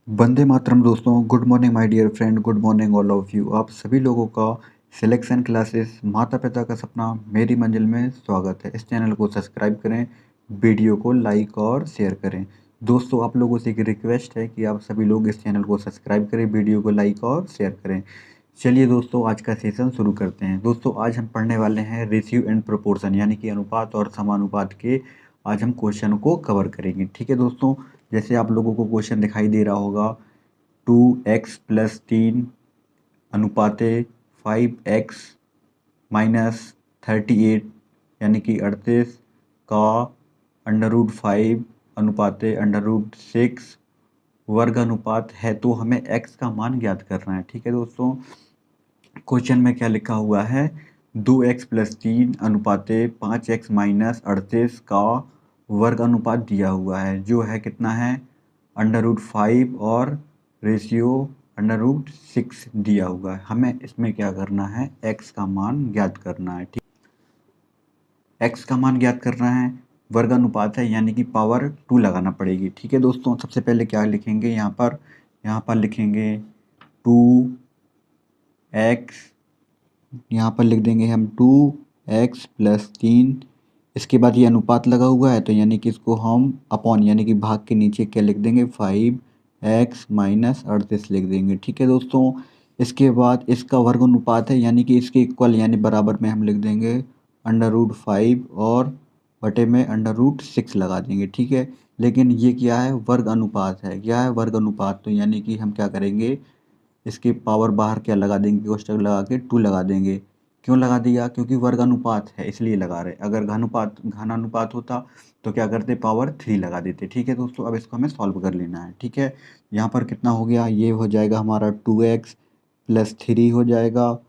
वंदे मातरम दोस्तों। Good morning my dear friend, good morning all of you. आप सभी लोगों का सिलेक्शन क्लासेस माता पिता का सपना मेरी मंजिल में स्वागत है। इस चैनल को सब्सक्राइब करें, वीडियो को लाइक और शेयर करें। दोस्तों, आप लोगों से एक रिक्वेस्ट है कि आप सभी लोग इस चैनल को सब्सक्राइब करें, वीडियो को लाइक और शेयर करें। चलिए दोस्तों, आज का सेशन शुरू करते हैं। दोस्तों, आज हम पढ़ने वाले हैं रेशियो एंड प्रोपोर्शन यानी कि अनुपात और समानुपात के आज हम क्वेश्चन को कवर करेंगे। ठीक है दोस्तों, जैसे आप लोगों को क्वेश्चन दिखाई दे रहा होगा, 2x+3 अनुपाते 5x-38 यानी कि 38 का √5 अनुपाते √6 वर्ग अनुपात है, तो हमें x का मान ज्ञात करना है। ठीक है दोस्तों, क्वेश्चन में क्या लिखा हुआ है, 2x+3 अनुपाते 5x-38 का वर्ग अनुपात दिया हुआ है, जो है कितना है √5 और रेशियो √6 दिया हुआ है। हमें इसमें क्या करना है, x का मान ज्ञात करना है। ठीक, x का मान ज्ञात करना है, वर्ग अनुपात है यानी कि पावर 2 लगाना पड़ेगी। ठीक है दोस्तों, सबसे पहले क्या लिखेंगे यहाँ पर लिखेंगे 2x, यहाँ पर लिख देंगे हम 2x+3। इसके बाद ये अनुपात लगा हुआ है, तो यानी कि इसको हम अपॉन यानी कि भाग के नीचे क्या लिख देंगे, 5x-38 लिख देंगे। ठीक है दोस्तों, इसके बाद इसका वर्ग अनुपात है यानी कि इसके इक्वल यानी बराबर में हम लिख देंगे √5 और बटे में √6 लगा देंगे। ठीक है, लेकिन ये क्या है, वर्ग अनुपात है। क्या है, वर्ग अनुपात। तो यानी कि हम क्या करेंगे, इसकी पावर बाहर क्या लगा देंगे, कोष्टक लगा के 2 लगा देंगे। क्यों लगा दिया, क्योंकि वर्ग अनुपात है इसलिए लगा रहे। अगर घनानुपात होता तो क्या करते, पावर 3 लगा देते। ठीक है दोस्तों, अब इसको हमें सॉल्व कर लेना है। ठीक है, यहाँ पर कितना हो गया, ये हो जाएगा हमारा 2x+3 हो जाएगा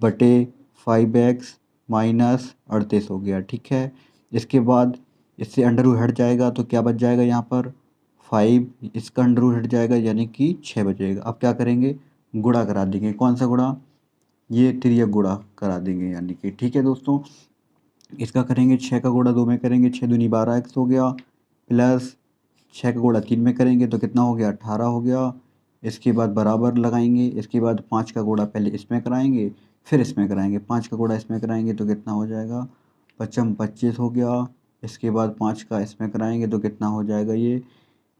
बटे 5x-38 हो गया। ठीक है, इसके बाद इससे अंडर रूट हट जाएगा तो क्या बच जाएगा, यहाँ पर 5, इसका अंडर रूट हट जाएगा यानी कि 6 बचेगा। अब क्या करेंगे, गुणा करा देंगे। कौन सा गुणा, ये तिर्यक गुणा करा देंगे यानी कि। ठीक है दोस्तों, इसका करेंगे 6 का गुणा 2 में करेंगे, 6 दूनी 12x हो गया, प्लस 6 का गुणा 3 में करेंगे तो कितना हो गया, 18 हो गया। इसके बाद बराबर लगाएंगे, इसके बाद 5 का गुणा पहले इसमें कराएंगे फिर इसमें कराएंगे, 5 का गुणा इसमें कराएंगे तो कितना हो जाएगा, 25 हो गया। इसके बाद 5 का इसमें कराएंगे तो कितना हो जाएगा, ये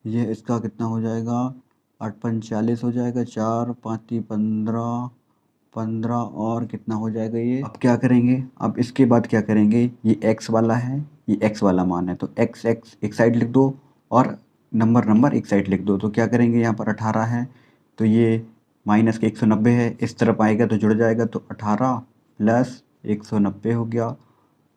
इसका कितना हो जाएगा, 8×5 = 40 हो जाएगा, 4×5 = 15, 15 और कितना हो जाएगा ये। अब क्या करेंगे, अब इसके बाद क्या करेंगे, ये x वाला है, ये x वाला मान है, तो x एक साइड लिख दो और नंबर एक साइड लिख दो। तो क्या करेंगे, यहाँ पर 18 है तो ये माइनस के 190 है, इस तरफ आएगा तो जुड़ जाएगा, तो 18 + 190 हो गया।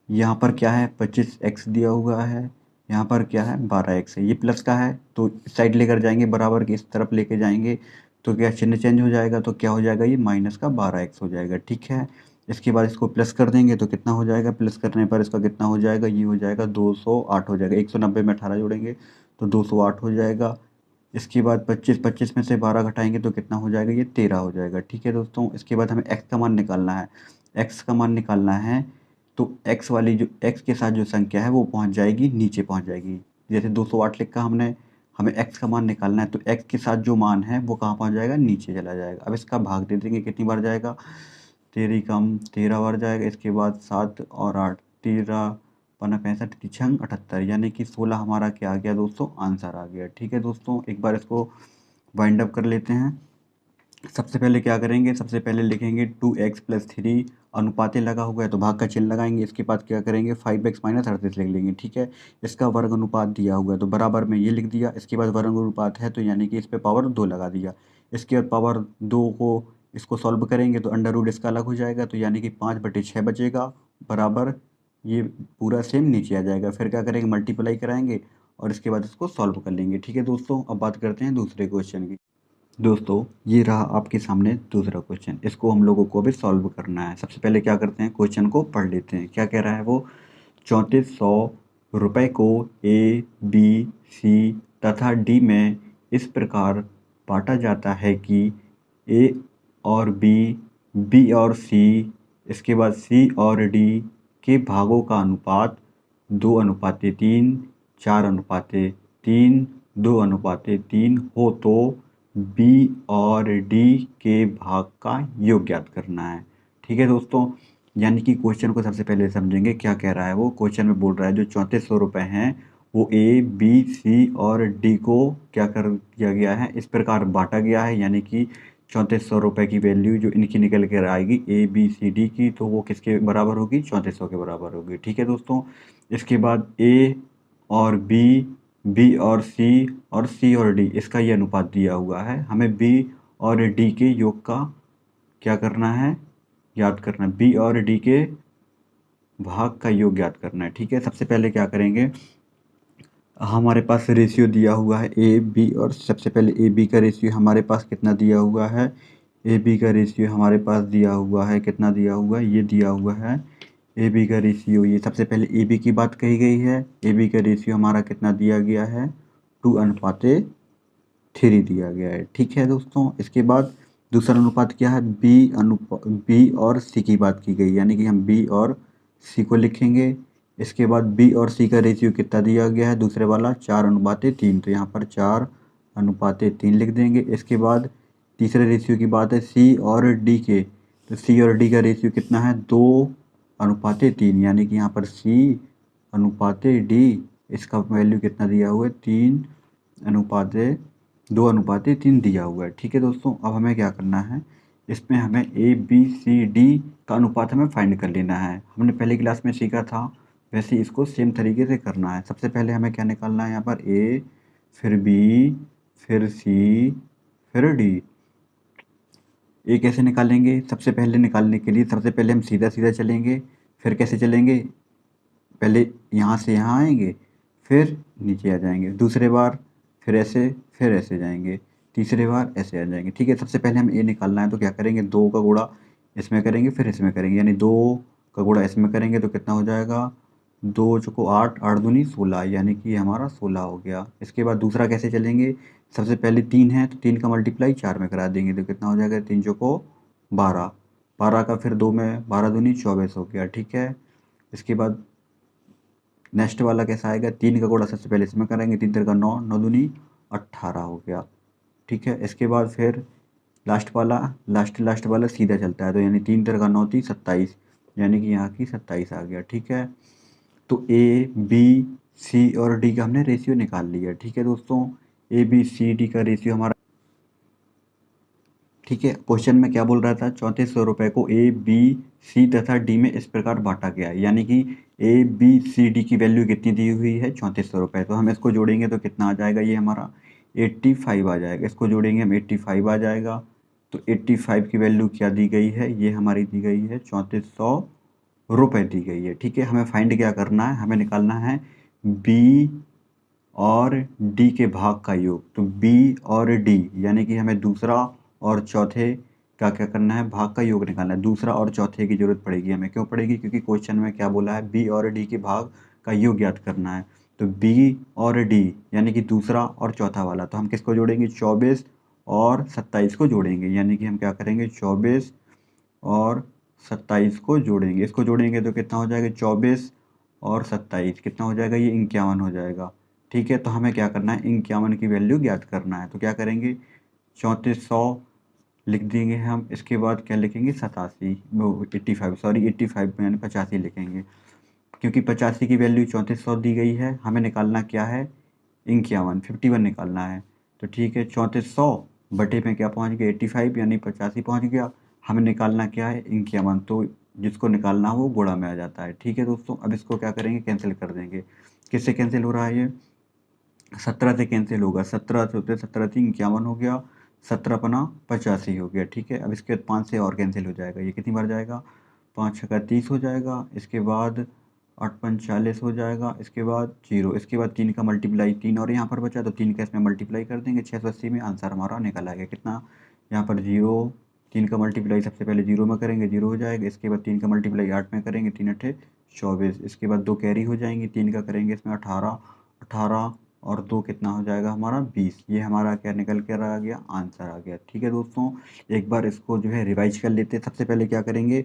यहाँ पर क्या है, 25x दिया हुआ है, यहाँ पर क्या है 12x है, ये प्लस का है तो इस साइड लेकर जाएंगे, बराबर की इस तरफ लेके जाएंगे तो क्या चिन्ह चेंज हो जाएगा, तो क्या हो जाएगा, ये माइनस का 12x हो जाएगा। ठीक है, इसके बाद इसको प्लस कर देंगे तो कितना हो जाएगा, प्लस करने पर इसका कितना हो जाएगा, ये हो जाएगा 208 हो जाएगा। 190 में 18 जोड़ेंगे तो 208 हो जाएगा। इसके बाद 25 में से 12 घटाएंगे तो कितना हो जाएगा, ये 13 हो जाएगा। ठीक है दोस्तों, इसके बाद हमें x का मान निकालना है। x का मान निकालना है तो x वाली जो x के साथ जो संख्या है वो पहुंच जाएगी, नीचे पहुंच जाएगी। जैसे 208 लिखा हमने, हमें x का मान निकालना है तो x के साथ जो मान है वो कहाँ पहुंच जाएगा, नीचे चला जाएगा। अब इसका भाग दे देंगे, कितनी बार जाएगा, 13 कम 13 बार जाएगा। इसके बाद 7 और 8, 13 पन्ना 65 तिछंग 78 यानी कि 16 हमारा क्या आ गया दोस्तों, आंसर आ गया। ठीक है दोस्तों, एक बार इसको वाइंड अप कर लेते हैं। सबसे पहले क्या करेंगे, सबसे पहले लिखेंगे 2x+3 अनुपाते लगा हुआ है तो भाग का चिन्ह लगाएंगे। इसके बाद क्या करेंगे, 5x-38 लिख लेंगे। ठीक है, इसका वर्ग अनुपात दिया हुआ है तो बराबर में ये लिख दिया। इसके बाद वर्ग अनुपात है तो यानी कि इस पे पावर 2 लगा दिया। इसके बाद पावर 2 को इसको सॉल्व करेंगे तो अंडर रूट इसका अलग हो जाएगा, तो यानी कि 5/6 बचेगा, बराबर ये पूरा सेम नीचे आ जाएगा। फिर क्या करेंगे, मल्टीप्लाई कराएंगे और इसके बाद इसको सॉल्व कर लेंगे। ठीक है दोस्तों, अब बात करते हैं दूसरे क्वेश्चन की। दोस्तों, ये रहा आपके सामने दूसरा क्वेश्चन, इसको हम लोगों को भी सॉल्व करना है। सबसे पहले क्या करते हैं, क्वेश्चन को पढ़ लेते हैं। क्या कह रहा है वो, 3400 रुपये को A, B, C तथा D में इस प्रकार बांटा जाता है कि A और B, B और C, इसके बाद C और D के भागों का अनुपात 2:3, 4:3, 2:3 हो तो बी और डी के भाग का योग ज्ञात करना है। ठीक है दोस्तों, यानी कि क्वेश्चन को सबसे पहले समझेंगे क्या कह रहा है। वो क्वेश्चन में बोल रहा है जो 3400 रुपये हैं वो ए बी सी और डी को क्या कर दिया गया है, इस प्रकार बांटा गया है। यानी कि 3400 रुपये की वैल्यू जो इनकी निकल कर आएगी ए बी सी डी की, तो वो किसके बराबर होगी, 3400 के बराबर होगी। ठीक है दोस्तों, इसके बाद ए और बी और सी और डी, इसका ये अनुपात दिया हुआ है। हमें बी और डी के योग का क्या करना है, याद करना है। बी और डी के भाग का योग याद करना है। ठीक है, सबसे पहले क्या करेंगे, हमारे पास रेशियो दिया हुआ है ए बी, और सबसे पहले ए बी का रेशियो हमारे पास कितना दिया हुआ है, ए बी का रेशियो हमारे पास दिया हुआ है, कितना दिया हुआ है, ये दिया हुआ है ए बी का रेशियो। ये सबसे पहले ए बी की बात कही गई है। ए बी का रेशियो हमारा कितना दिया गया है, 2:3 दिया गया है। ठीक है दोस्तों, इसके बाद दूसरा अनुपात क्या है, बी और सी की बात की गई, यानी कि हम बी और सी को लिखेंगे। इसके बाद बी और सी का रेशियो कितना दिया गया है, दूसरे वाला 4:3, तो यहाँ पर 4:3 लिख देंगे। इसके बाद तीसरे रेशियो की बात है सी और डी के, तो सी और डी का रेशियो कितना है, 2:3, यानी कि यहाँ पर सी अनुपात डी, इसका वैल्यू कितना दिया हुआ है, 2:3 दिया हुआ है। ठीक है दोस्तों, अब हमें क्या करना है, इसमें हमें ए बी सी डी का अनुपात हमें फाइंड कर लेना है। हमने पहली क्लास में सीखा था, वैसे इसको सेम तरीके से करना है। सबसे पहले हमें क्या निकालना है, यहाँ पर ए, फिर बी, फिर सी, फिर डी। ए कैसे निकालेंगे, सबसे पहले निकालने के लिए सबसे पहले हम सीधा सीधा चलेंगे। फिर कैसे चलेंगे, पहले यहाँ से यहाँ आएंगे, फिर नीचे आ जाएंगे, दूसरे बार फिर ऐसे जाएंगे, तीसरे बार ऐसे आ जाएंगे। ठीक है, सबसे पहले हमें ए निकालना है, तो क्या करेंगे, 2 का गुणा इसमें करेंगे, फिर इसमें करेंगे, यानी 2 का गुणा इसमें करेंगे तो कितना हो जाएगा, 2 चौको 8, 8 दूनी 16, यानी कि हमारा 16 हो गया। इसके बाद दूसरा कैसे चलेंगे, सबसे पहले 3 है तो 3 का मल्टीप्लाई 4 में करा देंगे, तो कितना हो जाएगा, 3 चौको 12, 12 का फिर 2 में 12 दूनी 24 हो गया। ठीक है, इसके बाद नेक्स्ट वाला कैसा आएगा, 3 का गुणा सबसे पहले इसमें करेंगे, 3 3 का 9, 9 दूनी 18 हो गया। ठीक है, इसके बाद फिर लास्ट वाला सीधा चलता है, तो यानी 3 3 का 9 3 27, यानी कि यहाँ की 27 आ गया। ठीक है, तो ए बी सी और डी का हमने रेशियो निकाल लिया। ठीक है दोस्तों, ए बी सी डी का रेशियो हमारा, ठीक है, क्वेश्चन में क्या बोल रहा था, 3400 रुपये को ए बी सी तथा डी में इस प्रकार बांटा गया है। यानी कि ए बी सी डी की वैल्यू कितनी दी हुई है, 3400 रुपये। तो हम इसको जोड़ेंगे तो कितना आ जाएगा, ये हमारा 85 आ जाएगा। इसको जोड़ेंगे हम 85 आ जाएगा। तो 85 की वैल्यू क्या दी गई है, ये हमारी दी गई है 3400 रुपये दी गई है। ठीक है, हमें फाइंड क्या करना है, हमें निकालना है बी और डी के भाग का योग। तो बी और डी, यानी कि हमें दूसरा और चौथे का क्या करना है, भाग का योग निकालना है। दूसरा और चौथे की जरूरत पड़ेगी हमें, क्यों पड़ेगी, क्योंकि क्वेश्चन में क्या बोला है, बी और डी के भाग का योग ज्ञात करना है। तो बी और डी यानी कि दूसरा और चौथा वाला, तो हम किसको जोड़ेंगे, 24 और 27 को जोड़ेंगे। यानी कि हम क्या करेंगे, 24 और 27 को जोड़ेंगे। इसको जोड़ेंगे तो कितना हो जाएगा, 24 और 27 कितना हो जाएगा, ये 51 हो जाएगा। ठीक है, तो हमें क्या करना है, 51 की वैल्यू ज्ञात करना है। तो क्या करेंगे, 3400 लिख देंगे हम। इसके बाद क्या लिखेंगे, 85 सॉरी 85 यानी 85 लिखेंगे, क्योंकि 85 की वैल्यू 3400 दी गई है। हमें निकालना क्या है, 51 निकालना है। तो ठीक है, 3400 बटे में क्या पहुंच गया, 85 यानी 85 पहुंच गया। हमें निकालना क्या है, 51, तो जिसको निकालना हो वो गुणा में आ जाता है। ठीक है दोस्तों, अब इसको क्या करेंगे, कैंसिल कर देंगे। किससे कैंसिल हो रहा है, ये 17 से कैंसिल होगा, 17 से होते 17 3 51 हो गया, 17 पना 85 हो गया। ठीक है, अब इसके बाद 5 से और कैंसिल हो जाएगा, ये कितनी बार जाएगा, 5 छक्का 30 हो जाएगा। इसके बाद 8 पंच 40 हो जाएगा। इसके बाद 0, इसके बाद 3 का मल्टीप्लाई 3 और यहाँ पर बचा, तो 3 का इसमें मल्टीप्लाई कर देंगे, 680 में आंसर हमारा निकल आएगा। कितना, यहाँ पर 0, 3 का मल्टीप्लाई सबसे पहले 0 में करेंगे, 0 हो जाएगा। इसके बाद 3 का मल्टीप्लाई 8 में करेंगे, 3 8 24। इसके बाद 2 कैरी हो जाएंगी, 3 का करेंगे इसमें 18, 18 और 2 कितना हो जाएगा हमारा 20। ये हमारा क्या निकल कर आ गया, आंसर आ गया। ठीक है दोस्तों, एक बार इसको जो है रिवाइज कर लेते हैं। सबसे पहले क्या करेंगे,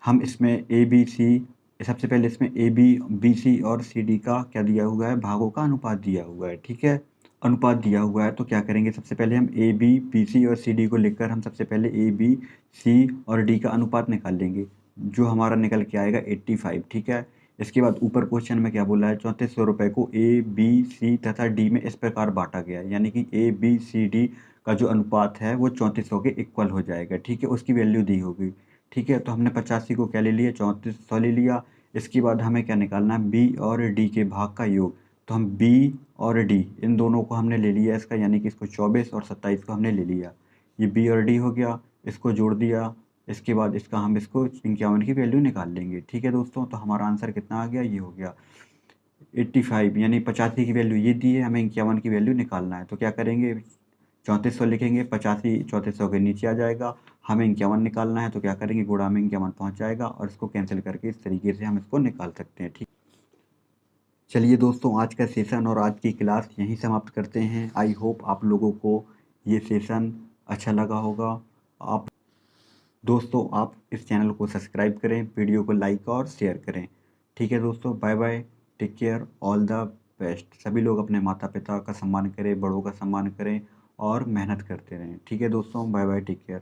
हम इसमें ए बी सी, सबसे पहले इसमें ए बी सी और सी डी का क्या दिया हुआ है, भागों का अनुपात दिया हुआ है। ठीक है, अनुपात दिया हुआ है तो क्या करेंगे, सबसे पहले हम ए बी बी सी और सी डी को लिखकर हम सबसे पहले ए बी सी और डी का अनुपात निकाल लेंगे, जो हमारा निकल के आएगा 85। ठीक है। इसके बाद ऊपर क्वेश्चन में क्या बोला है, 3400 रुपये को ए बी सी तथा डी में इस प्रकार बांटा गया है, यानी कि ए बी सी डी का जो अनुपात है वो 3400 के इक्वल हो जाएगा। ठीक है, उसकी वैल्यू दी होगी। ठीक है, तो हमने 85 को क्या ले लिया, 3400 ले लिया। इसके बाद हमें क्या निकालना है, बी और डी के भाग का योग। तो हम बी और डी इन दोनों को हमने ले लिया इसका, यानी कि इसको 24 और 27 को हमने ले लिया। ये बी और डी हो गया, इसको जोड़ दिया। इसके बाद इसका हम इसको 51 की वैल्यू निकाल लेंगे। ठीक है दोस्तों, तो हमारा आंसर कितना आ गया, ये हो गया 85, यानी 85 की वैल्यू ये दी है, हमें 51 की वैल्यू निकालना है। तो क्या करेंगे, 3400 लिखेंगे, 85 3400 के नीचे आ जाएगा, हमें 51 निकालना है। तो क्या करेंगे, गुणा में 51 पहुँच जाएगा और इसको कैंसिल करके इस तरीके से हम इसको निकाल सकते हैं। ठीक, चलिए दोस्तों, आज का सेशन और आज की क्लास यहीं समाप्त करते हैं। आई होप आप लोगों को ये सेशन अच्छा लगा होगा। आप दोस्तों, आप इस चैनल को सब्सक्राइब करें, वीडियो को लाइक और शेयर करें। ठीक है दोस्तों, bye bye, take care, all the best. सभी लोग अपने माता पिता का सम्मान करें, बड़ों का सम्मान करें और मेहनत करते रहें। ठीक है दोस्तों, बाय बाय, टेक केयर।